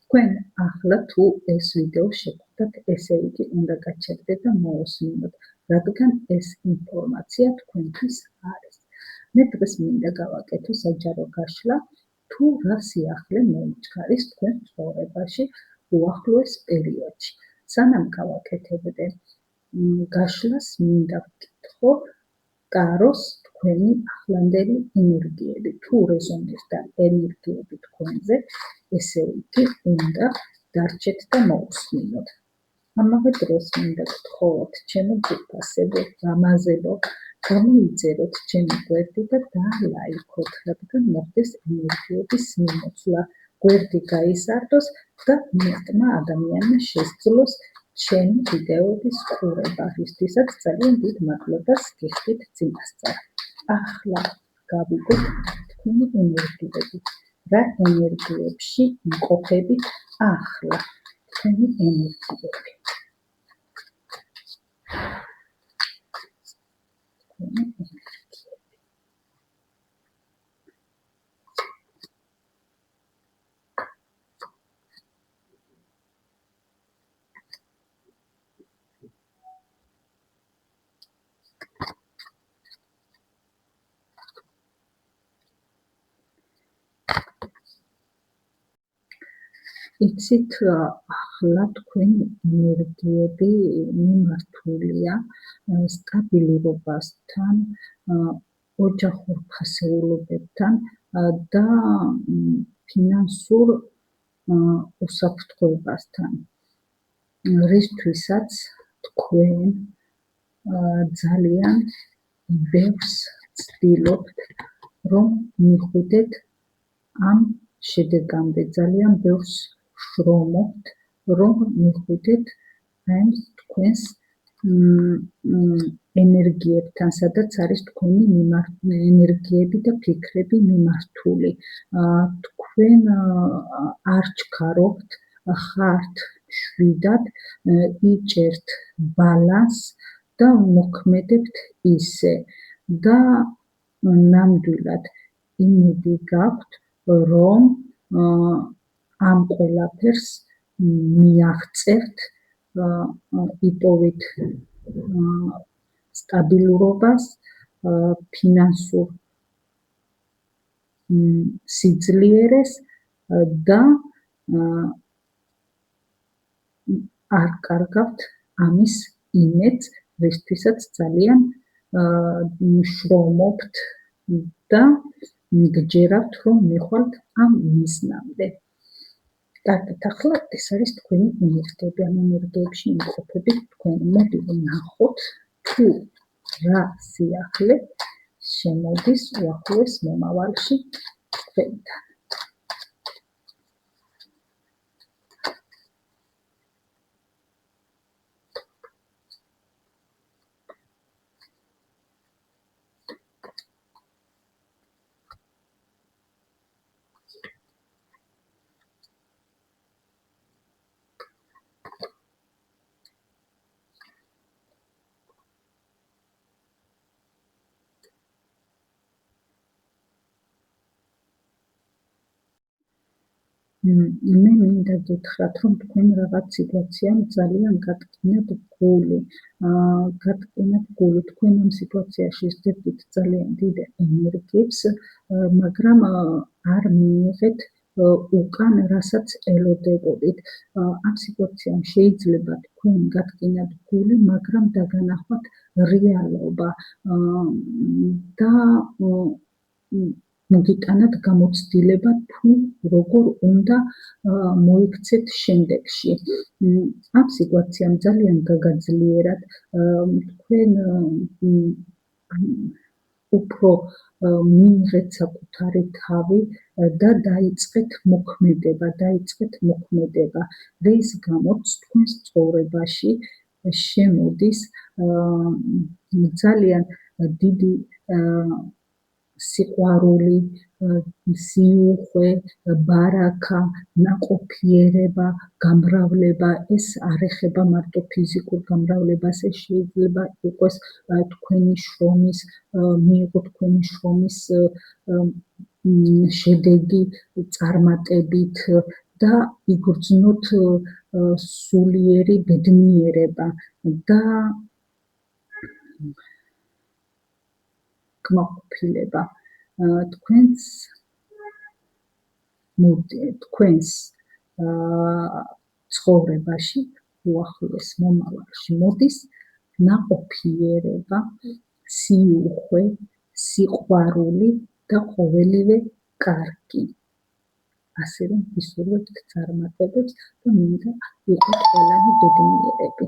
თქვენ ახლა თუ ეს ვიდეო შეგვხვდათ, ესე იგი უნდა გაჩერდეთ და მოусმინოთ, რადგან ეს ინფორმაცია თქვენთვის არის. მე დღეს მინდა გავაკეთო საჯარო გაშლა, თუ რა სიახლე მოიჩქარის თქვენ ცხოვრებაში უახლოეს პერიოდში. სანამ გავაკეთებდე გაშლას, მინდა ვკითხო ტაროს თქვენი ახლანდელი ენერგიები. თუ რეზონირდა ენერგიები თქვენზე, ესე იგი უნდა დარჩეთ და მოусმინოთ. ამავე დროს მინდა გთხოვოთ ჩემო ძვირფასებო, გამაზებო, გამოიწეროთ ჩემი გვერდი და დალაიქოთ, რადგან მოხდეს ენერგიების მიმოცვლა. გვერდი გაიზარდოს და მეტმა ადამიანმა შესძლოს ჩემი ვიდეოების ყურება, რისთვისაც ძალიან დიდ მადლობას გიხდით წინასწარ. ახლა გავიგოთ თქვენი ენერგიები. რა ენერგიებში იმყოფებით ახლა თქვენი ენერგიები. იცით, ახლა თქვენი ენერგიები მიმართულია სტაბილურობასთან, ოჯახურ ფასეულობებთან და ფინანსურ უსაფრთხოებასთან, რისთვისაც თქვენ ძალიან ბევრს ცდილობთ, რომ მიხვიდეთ ამ შედეგამდე, ძალიან ბევრს შრომობთ, რომ მიხვიდეთ ამ თქვენს ენერგიებთან, სადაც არის თქვენი ენერგიები და ფიქრები მიმართული. თქვენ არ ჩქარობთ, ხართ მშვიდად, იჭერთ ბალანსს და მოქმედებთ ისე და ნამდვილად იმედი გაქვთ, რომ ამ ყველაფერს მიაღწევთ, იპოვით სტაბილურობას, ფინანსურ სიძლიერეს და არ კარგავთ ამის იმედს, რისთვისაც ძალიან შრომობთ და გჯერავთ, რომ მიხვალთ ამ მიზნამდე. კარგით, ახლა ეს არის თქვენი ენერგიები, ამ ენერგიებში იმყოფებით თქვენ. მოდი ვნახოთ, თუ რა სიახლე შემოდის უახლოეს მომავალში თქვენთან. მე მინდა გითხრათ, რომ თქვენ რაღაც სიტუაციამ ძალიან გატკინათ გული. თქვენ ამ სიტუაციაში სდებდით ძალიან დიდ ენერგიებს, მაგრამ არ მიიღეთ უკან, რასაც ელოდებოდით. ამ სიტუაციამ შეიძლება თქვენ გატკინათ გული, მაგრამ დაგანახვათ რეალობა და მოგიტანათ გამოცდილება, თუ როგორ უნდა მოიქცეთ შემდეგში. ამ სიტუაციამ ძალიან გაგაძლიერათ, თქვენ უფრო მიიღეთ საკუთარი თავი და დაიწყეთ მოქმედება, რის გამოც თქვენს ცხოვრებაში შემოდის ძალიან დიდი სიყვარული, სიუხვე, ბარაქა, ნაყოფიერება, გამრავლება. ეს არ ეხება მარტო ფიზიკურ გამრავლებას, ეს შეიძლება იყოს თქვენი შრომის, მიიღო თქვენი შრომის შედეგი წარმატებით და იგრძნოთ სულიერი ბედნიერება და კმაყოფილება თქვენს ცხოვრებაში უახლოეს მომავალში მოდის ნაყოფიერება, სიუხვე, სიყვარული და ყოველივე კარგი. ასე რომ ვისურვებთ წარმატებებს და მინდა იყოთ ყველანი ბედნიერები.